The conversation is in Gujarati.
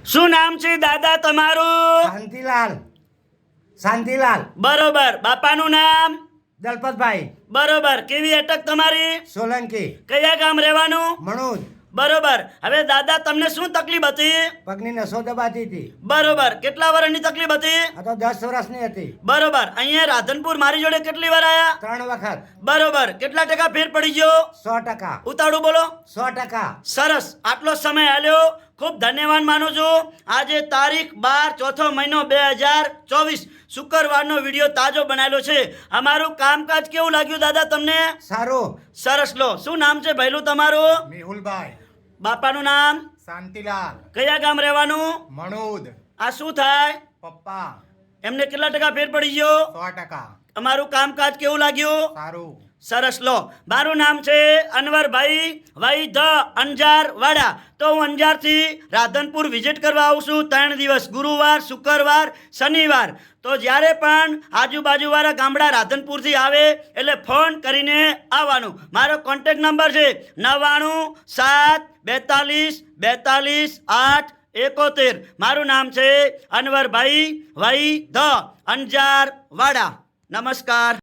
શું નામ છે દાદા તમારું? શાંતિલાલ. શાંતિલાલ. બરોબર. બાપાનું નામ? દલપતભાઈ બરોબર. કેવી અટક તમારી? સોલંકી. કયા ગામ રહેવાનું? મણોજ. બરોબર. હવે દાદા તમને શું તકલીફ હતી? પગની નસો દબાતી હતી. બરોબર. કેટલા વર્ષની તકલીફ હતી? આ તો 10 વર્ષની હતી. બરોબર. અહીંયા રાધનપુર મારી જોડે કેટલી વાર આયા? 3 વખત. બરોબર. કેટલા ટકા ફેર પડી ગયો? 100%. ઉતાળું બોલો. 100%. સરસ. આટલો સમય આલ્યો, ખૂબ ધન્યવાદ માનું છું. આજે તારીખ 12 ચોથો મહિનો 2024 શુક્રવારનો વિડીયો તાજો બનાવેલો છે. અમારું કામકાજ કેવું લાગ્યું દાદા તમને? સારું. સરસ. લો, શું નામ છે ભૈલું તમારું? મેહુલભાઈ. બાપાનું નામ? શાંતિલાલ. કયા ગામ રહેવાનું? મણોદ. આ શું થાય? પપ્પા. એમને કેટલા ટકા ફેર પડી ગયો? 100%. અમારું કામકાજ કેવું લાગ્યું? સારું. સરસ. લો, મારું નામ છે અનવરભાઈ ભાઈ ધ અંજાર વાડા. તો હું અંજારથી રાધનપુર વિઝિટ કરવા આવું છું 3 દિવસ, ગુરુવાર, શુક્રવાર, શનિવાર. તો જ્યારે પણ આજુબાજુવાળા ગામડા રાધનપુરથી આવે એટલે ફોન કરીને આવવાનું. મારો કોન્ટેક્ટ નંબર છે 9972422871. મારું નામ છે અનવરભાઈ ભાઈ ધ અંજાર વાડા. નમસ્કાર.